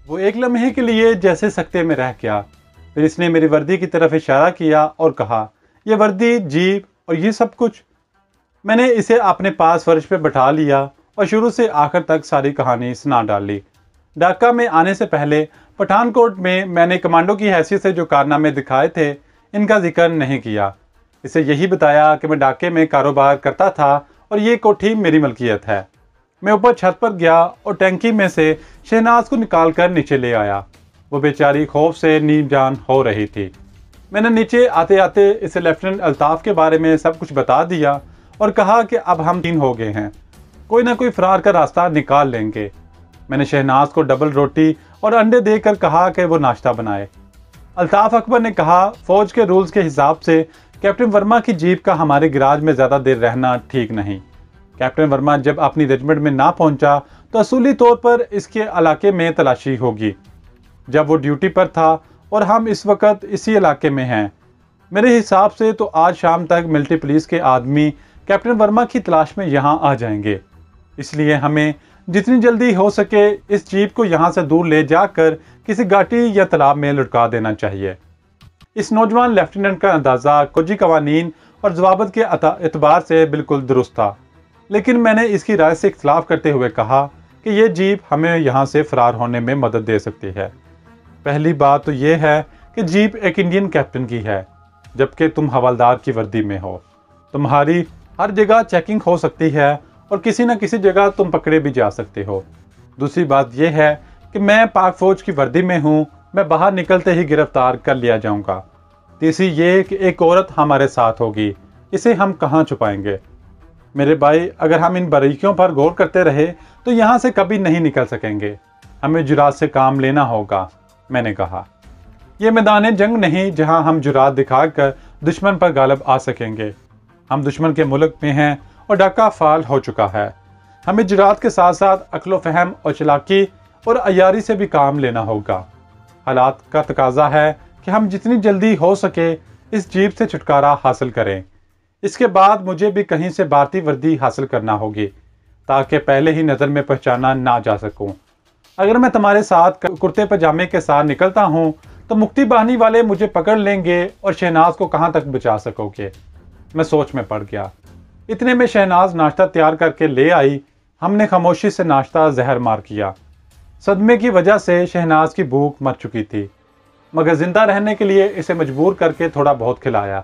वो एक लम्हे के लिए जैसे सकते में रह गया। फिर इसने मेरी वर्दी की तरफ इशारा किया और कहा, यह वर्दी, जीप और ये सब कुछ। मैंने इसे अपने पास फर्श पे बैठा लिया और शुरू से आखिर तक सारी कहानी सुना डाली। ढाका में आने से पहले पठानकोट में मैंने कमांडो की हैसियत से जो कारनामे दिखाए थे, इनका जिक्र नहीं किया। इसे यही बताया कि मैं ढाके में कारोबार करता था और ये कोठी मेरी मलकियत है। मैं ऊपर छत पर गया और टैंकी में से शहनाज को निकाल कर नीचे ले आया। वो बेचारी खौफ से नीम जान हो रही थी। मैंने नीचे आते आते इसे लेफ्टिनेंट अल्ताफ के बारे में सब कुछ बता दिया और कहा कि अब हम 3 हो गए हैं, कोई ना कोई फरार का रास्ता निकाल लेंगे। मैंने शहनाज को डबल रोटी और अंडे देकर कहा कि वो नाश्ता बनाए। अल्ताफ अकबर ने कहा, फौज के रूल्स के हिसाब से कैप्टन वर्मा की जीप का हमारे गैराज में ज़्यादा देर रहना ठीक नहीं। कैप्टन वर्मा जब अपनी रेजिमेंट में ना पहुंचा तो असूली तौर पर इसके इलाके में तलाशी होगी। जब वो ड्यूटी पर था और हम इस वक्त इसी इलाके में हैं, मेरे हिसाब से तो आज शाम तक मिलिट्री पुलिस के आदमी कैप्टन वर्मा की तलाश में यहाँ आ जाएंगे। इसलिए हमें जितनी जल्दी हो सके इस जीप को यहाँ से दूर ले जाकर किसी घाटी या तालाब में लुढ़का देना चाहिए। इस नौजवान लेफ्टिनेंट का अंदाज़ा फौजी कवानीन और ज़वाबित के एतबार से बिल्कुल दुरुस्त था, लेकिन मैंने इसकी राय से इख्तलाफ करते हुए कहा कि यह जीप हमें यहाँ से फरार होने में मदद दे सकती है। पहली बात तो यह है कि जीप एक इंडियन कैप्टन की है, जबकि तुम हवलदार की वर्दी में हो। तुम्हारी हर जगह चेकिंग हो सकती है और किसी न किसी जगह तुम पकड़े भी जा सकते हो। दूसरी बात यह है कि मैं पाक फौज की वर्दी में हूँ, मैं बाहर निकलते ही गिरफ्तार कर लिया जाऊँगा। तीसरी ये कि एक औरत हमारे साथ होगी, इसे हम कहाँ छुपाएंगे? मेरे भाई, अगर हम इन बारीकियों पर गौर करते रहे तो यहाँ से कभी नहीं निकल सकेंगे। हमें जुरात से काम लेना होगा, मैंने कहा। यह मैदान जंग नहीं जहाँ हम जुरात दिखाकर दुश्मन पर गालिब आ सकेंगे। हम दुश्मन के मुल्क में हैं और ढाका फाल हो चुका है। हमें जुरात के साथ साथ अक्ल फहम और चलाकी और अयारी से भी काम लेना होगा। हालात का तकाजा है कि हम जितनी जल्दी हो सके इस जीप से छुटकारा हासिल करें। इसके बाद मुझे भी कहीं से भारतीय वर्दी हासिल करना होगी, ताकि पहले ही नज़र में पहचाना ना जा सकूं। अगर मैं तुम्हारे साथ कुर्ते पजामे के साथ निकलता हूं तो मुक्ति बाहिनी वाले मुझे पकड़ लेंगे और शहनाज को कहां तक बचा सकोगे? मैं सोच में पड़ गया। इतने में शहनाज नाश्ता तैयार करके ले आई। हमने खामोशी से नाश्ता जहर मार किया। सदमे की वजह से शहनाज की भूख मर चुकी थी, मगर जिंदा रहने के लिए इसे मजबूर करके थोड़ा बहुत खिलाया।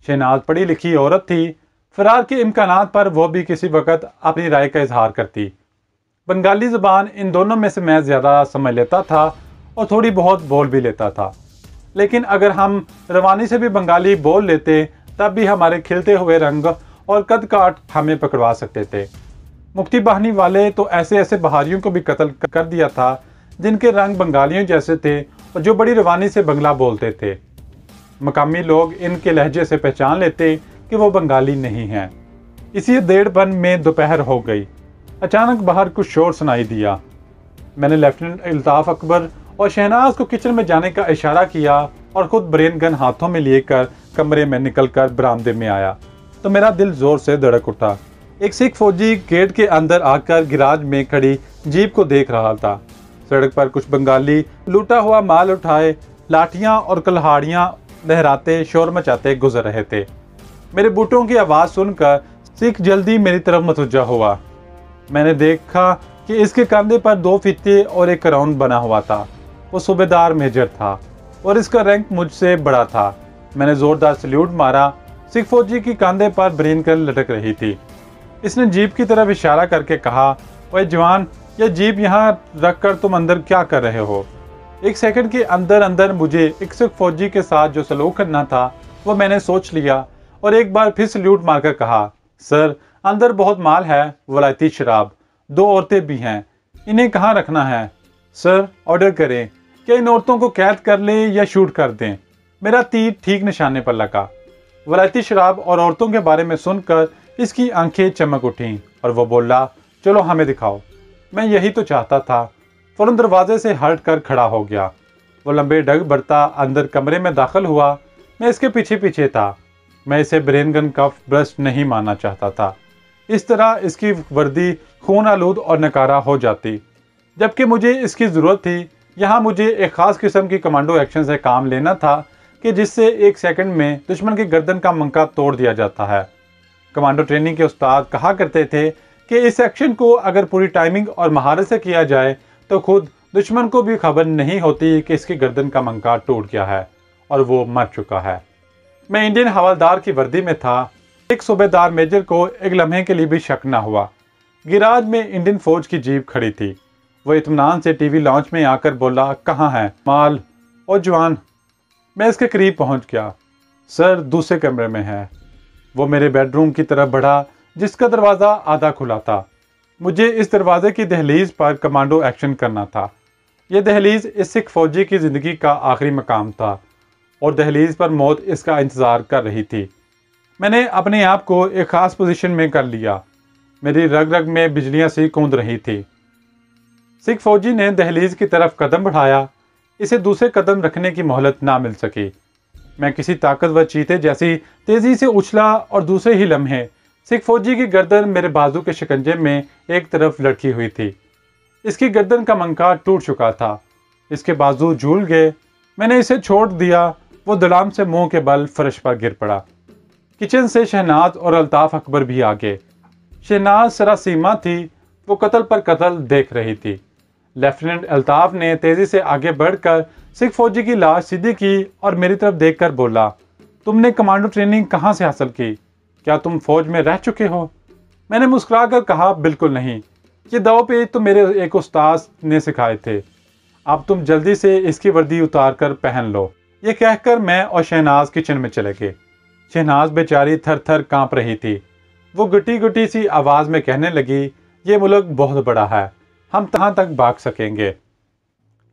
शहनाज पढ़ी लिखी औरत थी, फरार के इम्कानात पर वो भी किसी वक्त अपनी राय का इजहार करती। बंगाली ज़बान इन दोनों में से मैं ज़्यादा समझ लेता था और थोड़ी बहुत बोल भी लेता था, लेकिन अगर हम रवानी से भी बंगाली बोल लेते तब भी हमारे खिलते हुए रंग और कद काट हमें पकड़वा सकते थे। मुक्ति बाहिनी वाले तो ऐसे ऐसे बहारियों को भी कत्ल कर दिया था जिनके रंग बंगालियों जैसे थे और जो बड़ी रवानी से बंगला बोलते थे। मकामी लोग इनके लहजे से पहचान लेते कि वो बंगाली नहीं हैं। इसी देड़पन में दोपहर हो गई। अचानक बाहर कुछ शोर सुनाई दिया। मैंने लेफ्टिनेंट अल्ताफ अकबर और शहनाज को किचन में जाने का इशारा किया और खुद ब्रेन गन हाथों में लेकर कमरे में निकलकर बरामदे में आया तो मेरा दिल जोर से धड़क उठा। एक सिख फौजी गेट के अंदर आकर गैराज में खड़ी जीप को देख रहा था। सड़क पर कुछ बंगाली लूटा हुआ माल उठाए लाठियां और कुल्हाड़ियां लहराते शोर मचाते गुजर रहे थे। मेरे बूटों की आवाज़ सुनकर सिख जल्दी मेरी तरफ मतवज्जा हुआ। मैंने देखा कि इसके कंधे पर 2 फीते और एक क्राउन बना हुआ था। वो सूबेदार मेजर था और इसका रैंक मुझसे बड़ा था। मैंने जोरदार सल्यूट मारा। सिख फौजी की कंधे पर ब्रेन गन लटक रही थी। इसने जीप की तरफ इशारा करके कहा, ओए जवान, यह जीप यहाँ रख कर तुम अंदर क्या कर रहे हो? 1 सेकंड के अंदर अंदर मुझे एक सिख फौजी के साथ जो सलूक करना था वो मैंने सोच लिया और एक बार फिर सल्यूट मारकर कहा, सर, अंदर बहुत माल है, वलायती शराब, 2 औरतें भी हैं, इन्हें कहाँ रखना है? सर, ऑर्डर करें, क्या इन औरतों को कैद कर लें या शूट कर दें? मेरा तीर ठीक निशाने पर लगा। वलायती शराब और औरतों के बारे में सुनकर इसकी आंखें चमक उठीं और वो बोला, चलो हमें दिखाओ। मैं यही तो चाहता था। फौरन दरवाजे से हट कर खड़ा हो गया। वो लंबे डग बढ़ता अंदर कमरे में दाखिल हुआ। मैं इसके पीछे पीछे था। मैं इसे ब्रेन गन कफ ब्रस्ट नहीं मानना चाहता था। इस तरह इसकी वर्दी खून आलूद और नकारा हो जाती, जबकि मुझे इसकी ज़रूरत थी। यहाँ मुझे एक ख़ास किस्म की कमांडो एक्शन से काम लेना था कि जिससे 1 सेकंड में दुश्मन की गर्दन का मंका तोड़ दिया जाता है। कमांडो ट्रेनिंग के उस्ताद कहा करते थे कि इस एक्शन को अगर पूरी टाइमिंग और महारत से किया जाए तो खुद दुश्मन को भी खबर नहीं होती कि इसकी गर्दन का मंका टूट गया है और वो मर चुका है। मैं इंडियन हवलदार की वर्दी में था। एक सूबेदार मेजर को एक लम्हे के लिए भी शक न हुआ। गिराज में इंडियन फौज की जीप खड़ी थी। वो इत्मीनान से टीवी लॉन्च में आकर बोला, कहाँ है माल और जवान। मैं इसके करीब पहुंच गया। सर दूसरे कमरे में है। वो मेरे बेडरूम की तरफ बढ़ा जिसका दरवाज़ा आधा खुला था। मुझे इस दरवाजे की दहलीज पर कमांडो एक्शन करना था। यह दहलीज इस सिख फौजी की ज़िंदगी का आखिरी मकाम था और दहलीज पर मौत इसका इंतज़ार कर रही थी। मैंने अपने आप को एक ख़ास पोजीशन में कर लिया। मेरी रग रग में बिजलियां सी कूद रही थी। सिख फौजी ने दहलीज की तरफ कदम बढ़ाया। इसे दूसरे कदम रखने की मोहलत ना मिल सकी। मैं किसी ताकतवर चीते जैसी तेज़ी से उछला और दूसरे ही लम्हे सिख फौजी की गर्दन मेरे बाजू के शिकंजे में एक तरफ लटकी हुई थी। इसकी गर्दन का मंका टूट चुका था। इसके बाजू झूल गए। मैंने इसे छोड़ दिया। वो दलाम से मुंह के बल फर्श पर गिर पड़ा। किचन से शहनाज और अल्ताफ अकबर भी आ गए। शहनाज सरासीमा थी। वो कत्ल पर कत्ल देख रही थी। लेफ्टिनेंट अल्ताफ ने तेजी से आगे बढ़कर सिख फौजी की लाश सीधी की और मेरी तरफ देखकर बोला, तुमने कमांडो ट्रेनिंग कहाँ से हासिल की? क्या तुम फौज में रह चुके हो? मैंने मुस्कुराकर कहा, बिल्कुल नहीं। ये दाव पेच तो मेरे एक उस्ताद ने सिखाए थे। अब तुम जल्दी से इसकी वर्दी उतार कर पहन लो। ये कहकर मैं और शहनाज किचन में चले गए। शहनाज बेचारी थर थर कांप रही थी। वो गुटी गुटी सी आवाज़ में कहने लगी, ये मुल्क बहुत बड़ा है, हम कहाँ तक भाग सकेंगे?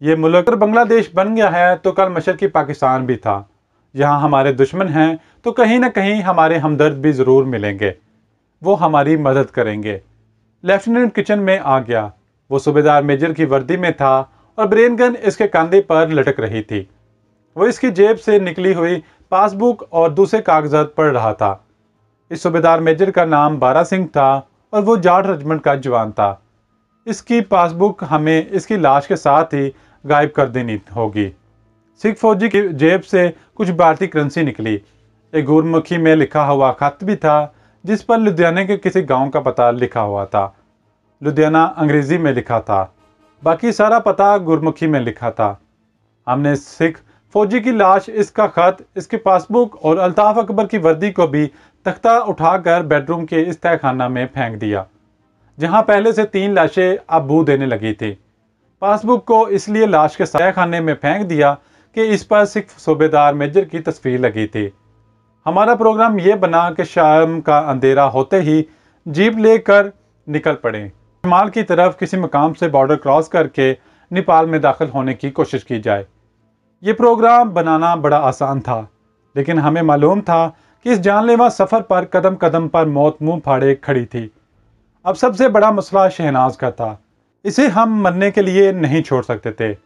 ये मुल्क अगर बांग्लादेश बन गया है तो कल मशरकी पाकिस्तान भी था। यहाँ हमारे दुश्मन हैं तो कहीं ना कहीं हमारे हमदर्द भी ज़रूर मिलेंगे। वो हमारी मदद करेंगे। लेफ्टिनेंट किचन में आ गया। वो सूबेदार मेजर की वर्दी में था और ब्रेन गन इसके कंधे पर लटक रही थी। वो इसकी जेब से निकली हुई पासबुक और दूसरे कागजात पढ़ रहा था। इस सूबेदार मेजर का नाम बारा सिंह था और वो जाट रेजिमेंट का जवान था। इसकी पासबुक हमें इसकी लाश के साथ ही गायब कर देनी होगी। सिख फौजी की जेब से कुछ भारतीय करेंसी निकली। एक गुरमुखी में लिखा हुआ खत भी था जिस पर लुधियाना के किसी गांव का पता लिखा हुआ था। लुधियाना अंग्रेजी में लिखा था, बाकी सारा पता गुरमुखी में लिखा था। हमने सिख फौजी की लाश, इसका खत, इसकी पासबुक और अल्ताफ अकबर की वर्दी को भी तख्ता उठाकर बेडरूम के इस तहखाना में फेंक दिया जहां पहले से 3 लाशें अब बू देने लगी थी। पासबुक को इसलिए लाश के तहखाने में फेंक दिया कि इस पर सिख सूबेदार मेजर की तस्वीर लगी थी। हमारा प्रोग्राम ये बना कि शाम का अंधेरा होते ही जीप लेकर निकल पड़े। हिमाल की तरफ किसी मकाम से बॉर्डर क्रॉस करके नेपाल में दाखिल होने की कोशिश की जाए। ये प्रोग्राम बनाना बड़ा आसान था, लेकिन हमें मालूम था कि इस जानलेवा सफ़र पर कदम कदम पर मौत मुंह फाड़े खड़ी थी। अब सबसे बड़ा मसला शहनाज का था। इसे हम मरने के लिए नहीं छोड़ सकते थे।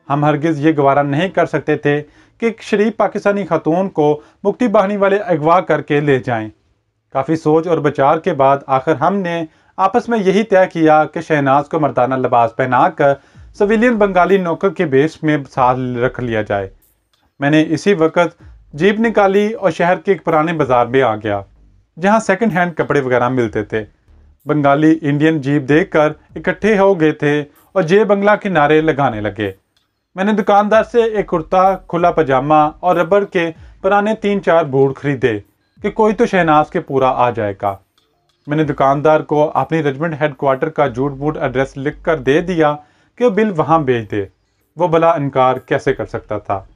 हम हरगिज़ ये गवारा नहीं कर सकते थे कि एक शरीफ पाकिस्तानी खातून को मुक्ति बाहिनी वाले अगवा करके ले जाएं। काफ़ी सोच और विचार के बाद आखिर हमने आपस में यही तय किया कि शहनाज को मर्दाना लिबास पहनाकर सिविलियन बंगाली नौकर के बेस में साथ रख लिया जाए। मैंने इसी वक्त जीप निकाली और शहर के एक पुराने बाजार में आ गया जहां सेकंड हैंड कपड़े वगैरह मिलते थे। बंगाली इंडियन जीप देखकर इकट्ठे हो गए थे और जय बंगला के नारे लगाने लगे। मैंने दुकानदार से एक कुर्ता, खुला पजामा और रबर के पुराने 3-4 बूट खरीदे कि कोई तो शहनाज के पूरा आ जाएगा। मैंने दुकानदार को अपनी रेजिमेंट हेडक्वार्टर का झूठ मूठ एड्रेस लिख कर दे दिया कि वो बिल वहाँ भेज दे। वो भला इनकार कैसे कर सकता था।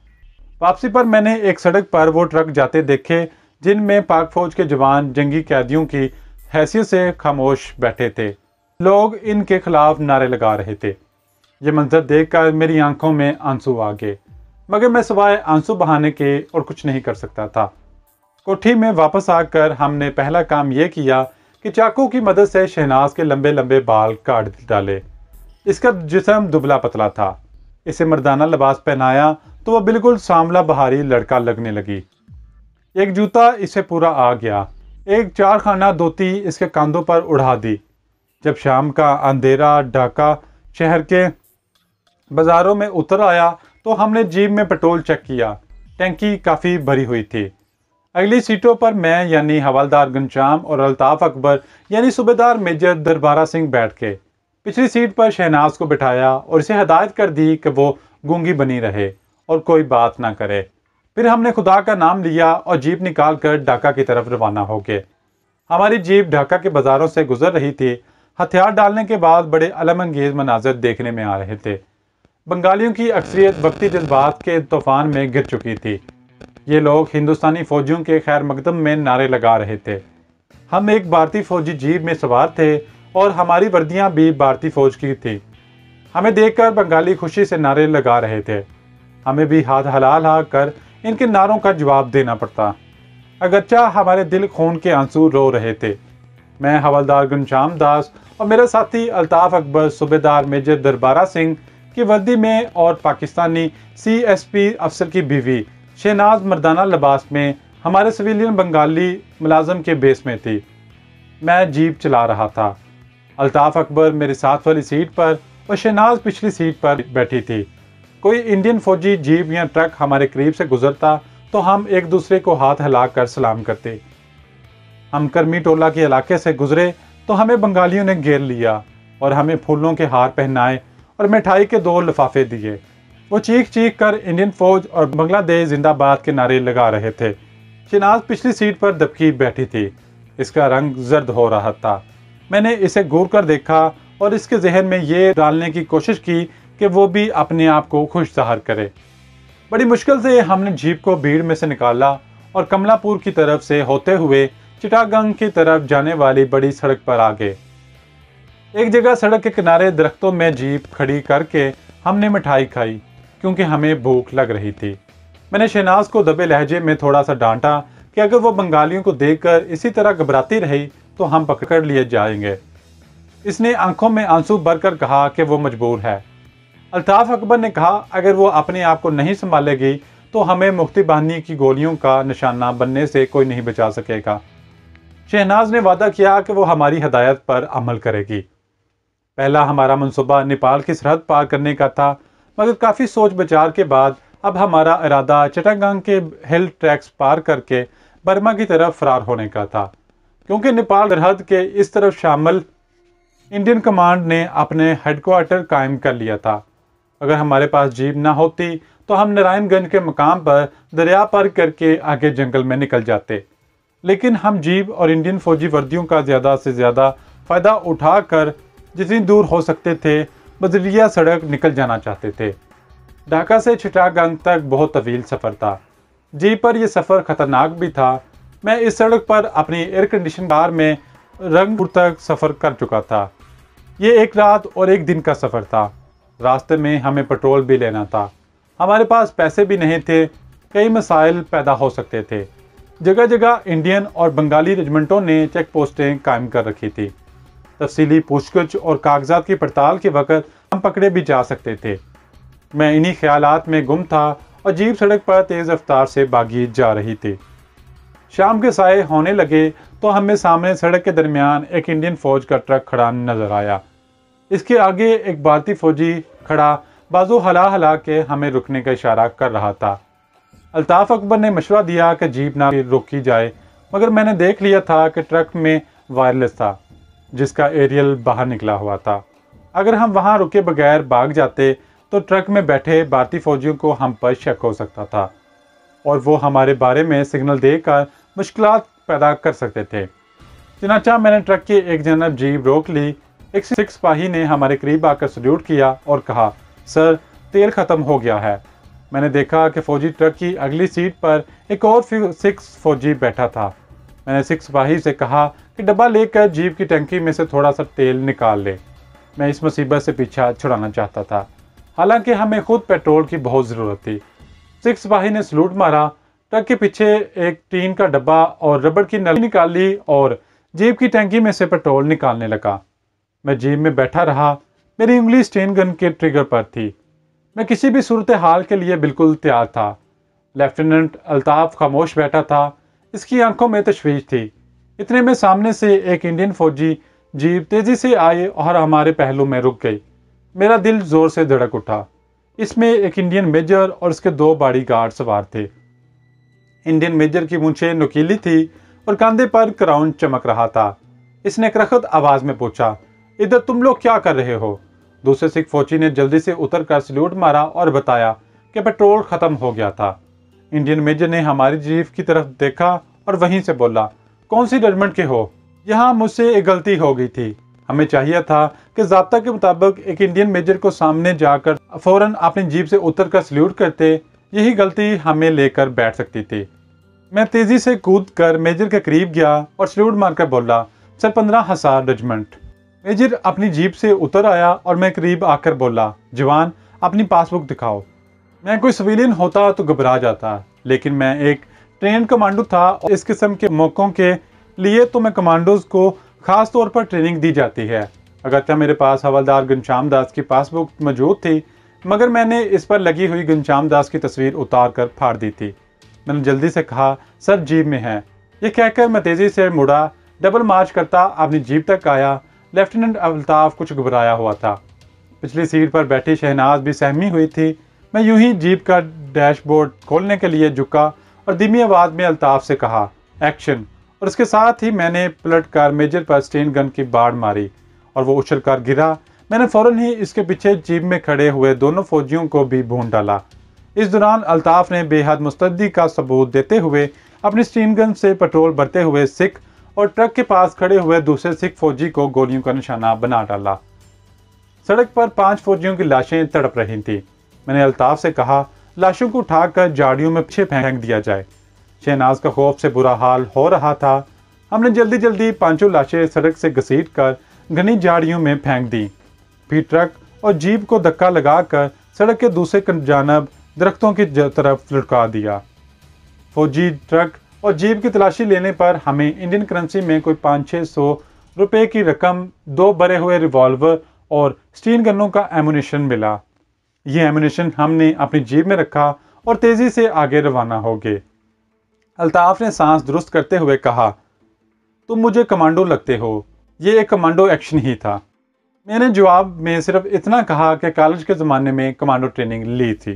वापसी पर मैंने एक सड़क पर वो ट्रक जाते देखे जिनमें पाक फौज के जवान जंगी कैदियों की हैसियत से खामोश बैठे थे। लोग इनके खिलाफ नारे लगा रहे थे। ये मंजर देखकर मेरी आंखों में आंसू आ गए, मगर मैं सिवाय आंसू बहाने के और कुछ नहीं कर सकता था। कोठी में वापस आकर हमने पहला काम यह किया कि चाकू की मदद से शहनाज के लंबे लंबे बाल काट डाले। इसका जिस्म दुबला पतला था। इसे मर्दाना लिबास पहनाया तो वह बिल्कुल सांवला बहारी लड़का लगने लगी। एक जूता इसे पूरा आ गया। एक 4 खाना धोती इसके कंधों पर उड़ा दी। जब शाम का अंधेरा ढाका शहर के बाजारों में उतर आया तो हमने जीप में पेट्रोल चेक किया। टैंकी काफ़ी भरी हुई थी। अगली सीटों पर मैं यानी हवलदार घनश्याम और अल्ताफ अकबर यानी सूबेदार मेजर दरबारा सिंह बैठ के पिछली सीट पर शहनाज को बिठाया और इसे हदायत कर दी कि वो गूंगी बनी रहे और कोई बात ना करे। फिर हमने खुदा का नाम लिया और जीप निकाल कर ढाका की तरफ रवाना हो गए। हमारी जीप ढाका के बाजारों से गुजर रही थी। हथियार डालने के बाद बड़े अलमअंगेज मनाजर देखने में आ रहे थे। बंगालियों की अक्सरियत वक्ती जज्बात के तूफान में गिर चुकी थी। ये लोग हिंदुस्तानी फौजियों के खैर मकदम में नारे लगा रहे थे। हम एक भारतीय फौजी जीप में सवार थे और हमारी वर्दियां भी भारतीय फौज की थी। हमें देखकर बंगाली खुशी से नारे लगा रहे थे। हमें भी हाथ हिला हिला कर इनके नारों का जवाब देना पड़ता। अगरचा हमारे दिल खून के आंसू रो रहे थे। मैं हवलदार घनश्याम दास और मेरा साथी अल्ताफ अकबर सूबेदार मेजर दरबारा सिंह की वर्दी में और पाकिस्तानी CSP अफसर की बीवी शहनाज मर्दाना लिबास में हमारे सिविलियन बंगाली मुलाजम के बेस में थी। मैं जीप चला रहा था। अल्ताफ अकबर मेरे साथ वाली सीट पर और शहनाज पिछली सीट पर बैठी थी। कोई इंडियन फौजी जीप या ट्रक हमारे करीब से गुजरता तो हम एक दूसरे को हाथ हिलाकर सलाम करते। हम कर्मी टोला के इलाके से गुजरे तो हमें बंगालियों ने घेर लिया और हमें फूलों के हार पहनाए और मिठाई के 2 लिफाफे दिए। वो चीख चीख कर इंडियन फौज और बांग्लादेश जिंदाबाद के नारे लगा रहे थे। शहनाज पिछली सीट पर दबकी बैठी थी। इसका रंग जर्द हो रहा था। मैंने इसे घूर कर देखा और इसके जहन में ये डालने की कोशिश की कि वो भी अपने आप को खुश ज़ाहिर करे। बड़ी मुश्किल से हमने जीप को भीड़ में से निकाला और कमलापुर की तरफ से होते हुए चिटागंग की तरफ जाने वाली बड़ी सड़क पर आ गए। एक जगह सड़क के किनारे दरख्तों में जीप खड़ी करके हमने मिठाई खाई क्योंकि हमें भूख लग रही थी। मैंने शहनाज को दबे लहजे में थोड़ा सा डांटा कि अगर वो बंगालियों को देखकर इसी तरह घबराती रही तो हम पकड़ लिए जाएंगे। इसने आंखों में आंसू भरकर कहा कि वो मजबूर है। अल्ताफ अकबर ने कहा अगर वो अपने आप को नहीं संभालेगी तो हमें मुफ्ती बहानी की गोलियों का निशाना बनने से कोई नहीं बचा सकेगा। शहनाज ने वादा किया कि वो हमारी हिदायत पर अमल करेगी। पहला हमारा मंसूबा नेपाल की सरहद पार करने का था, मगर काफ़ी सोच विचार के बाद अब हमारा इरादा चिटागंग के हिल ट्रैक्स पार करके बर्मा की तरफ फरार होने का था, क्योंकि नेपाल सरहद के इस तरफ शामिल इंडियन कमांड ने अपने हेडक्वार्टर कायम कर लिया था। अगर हमारे पास जीप ना होती तो हम नारायणगंज के मकाम पर दरिया पार करके आगे जंगल में निकल जाते, लेकिन हम जीप और इंडियन फौजी वर्दियों का ज़्यादा से ज़्यादा फ़ायदा उठाकर जितनी दूर हो सकते थे बदरिया सड़क निकल जाना चाहते थे। ढाका से चिटागंग तक बहुत तवील सफ़र था। जीप पर यह सफ़र ख़तरनाक भी था। मैं इस सड़क पर अपनी एयर कंडीशन कार में रंगपुर तक सफ़र कर चुका था। ये एक रात और एक दिन का सफ़र था। रास्ते में हमें पेट्रोल भी लेना था। हमारे पास पैसे भी नहीं थे। कई मसाइल पैदा हो सकते थे। जगह जगह इंडियन और बंगाली रेजिमेंटों ने चेक पोस्टें कायम कर रखी थी। तफसीली पूछगछ और कागजात की पड़ताल के वक्त हम पकड़े भी जा सकते थे। मैं इन्हीं ख्यालात में गुम था और जीप सड़क पर तेज़ रफ्तार से भागी जा रही थी। शाम के साए होने लगे तो हमें सामने सड़क के दरमियान एक इंडियन फौज का ट्रक खड़ा नजर आया। इसके आगे एक भारतीय फौजी खड़ा बाजू हला हला के हमें रुकने का इशारा कर रहा था। अल्ताफ अकबर ने मशवरा दिया कि जीप ना रोकी जाए, मगर मैंने देख लिया था कि ट्रक में वायरलेस था जिसका एरियल बाहर निकला हुआ था। अगर हम वहां रुके बगैर भाग जाते तो ट्रक में बैठे भारतीय फौजियों को हम पर शक हो सकता था और वो हमारे बारे में सिग्नल देकर मुश्किलात पैदा कर सकते थे। चनाचा मैंने ट्रक की एक जानब जीप रोक ली। एक सिख सिपाही ने हमारे करीब आकर सल्यूट किया और कहा, सर तेल ख़त्म हो गया है। मैंने देखा कि फ़ौजी ट्रक की अगली सीट पर एक और सिख फौजी बैठा था। मैंने सिख सिपाही से कहा कि डब्बा लेकर जीप की टंकी में से थोड़ा सा तेल निकाल ले। मैं इस मुसीबत से पीछा छुड़ाना चाहता था, हालांकि हमें खुद पेट्रोल की बहुत ज़रूरत थी। सिख सिपाही ने सलूट मारा। ट्रक के पीछे एक टीन का डब्बा और रबड़ की नली निकाली और जीप की टंकी में से पेट्रोल निकालने लगा। मैं जीप में बैठा रहा। मेरी उंगली स्टेन गन के ट्रिगर पर थी। मैं किसी भी सूरत हाल के लिए बिल्कुल तैयार था। लेफ्टिनेंट अल्ताफ खामोश बैठा था। इसकी आंखों में तशवीश थी। इतने में सामने से एक इंडियन फौजी जीप तेजी से आई और हमारे पहलू में रुक गई। मेरा दिल जोर से धड़क उठा। इसमें एक इंडियन मेजर और उसके 2 बॉडीगार्ड सवार थे। इंडियन मेजर की मूंछें नुकीली थी और कंधे पर क्राउन चमक रहा था। इसने करखत आवाज में पूछा, इधर तुम लोग क्या कर रहे हो? दूसरे सिख फौजी ने जल्दी से उतरकर सल्यूट मारा और बताया कि पेट्रोल खत्म हो गया था। इंडियन मेजर ने हमारी जीप की तरफ देखा और वहीं से बोला, कौन सी रेजिमेंट के हो? यहाँ मुझसे एक गलती हो गई थी। हमें चाहिए था कि ज़ाब्ता के मुताबिक एक इंडियन मेजर को सामने जाकर फौरन अपनी जीप से उतरकर सल्यूट करते। यही गलती हमें लेकर बैठ सकती थी। मैं तेजी से कूद कर मेजर के करीब गया और सल्यूट मारकर बोला, सर 15,000 रेजिमेंट। मेजर अपनी जीप से उतर आया और मैं करीब आकर बोला, जवान अपनी पासबुक दिखाओ। मैं कोई सिविलियन होता तो घबरा जाता, लेकिन मैं एक ट्रेन कमांडो था और इस किस्म के मौकों के लिए तो मैं कमांडोज को खास तौर पर ट्रेनिंग दी जाती है। अगरचे मेरे पास हवलदार घनश्याम दास की पासबुक मौजूद थी, मगर मैंने इस पर लगी हुई घनश्याम दास की तस्वीर उतार कर फाड़ दी थी। मैंने जल्दी से कहा, सर जीप में है। ये कहकर मैं तेजी से मुड़ा, डबल मार्च करता अपनी जीप तक आया। लेफ्टिनेंट अल्ताफ कुछ घबराया हुआ था। पिछली सीट पर बैठी शहनाज भी सहमी हुई थी। मैं यूं ही जीप का डैशबोर्ड खोलने के लिए झुका और धीमी आवाज में अल्ताफ से कहा, एक्शन। और उसके साथ ही मैंने पलट कर मेजर पर स्टेन गन की बाढ़ मारी और वो उछल कर गिरा। मैंने फौरन ही इसके पीछे जीप में खड़े हुए दोनों फौजियों को भी भून डाला। इस दौरान अल्ताफ ने बेहद मुस्तैदी का सबूत देते हुए अपनी स्टीन गन से पेट्रोल भरते हुए सिख और ट्रक के पास खड़े हुए दूसरे सिख फौजी को गोलियों का निशाना बना डाला। सड़क पर 5 फौजियों की लाशें तड़प रही थीं। मैंने अल्ताफ से कहा, लाशों को उठाकर झाड़ियों में पीछे फेंक दिया जाए। शहनाज का खौफ से बुरा हाल हो रहा था। हमने जल्दी जल्दी 5 लाशें सड़क से घसीट कर घनी झाड़ियों में फेंक दी। फिर ट्रक और जीप को धक्का लगाकर सड़क के दूसरे जानब दरख्तों की तरफ लुढ़का दिया। फौजी ट्रक और जीप की तलाशी लेने पर हमें इंडियन करेंसी में कोई 500-600 रुपए की रकम, 2 भरे हुए रिवॉल्वर और स्टीन गनों का एमुनेशन मिला। ये एमुनेशन हमने अपनी जीप में रखा और तेजी से आगे रवाना हो गए। अल्ताफ ने सांस दुरुस्त करते हुए कहा, तुम मुझे कमांडो लगते हो। ये एक कमांडो एक्शन ही था। मैंने जवाब में सिर्फ इतना कहा कि कॉलेज के ज़माने में कमांडो ट्रेनिंग ली थी।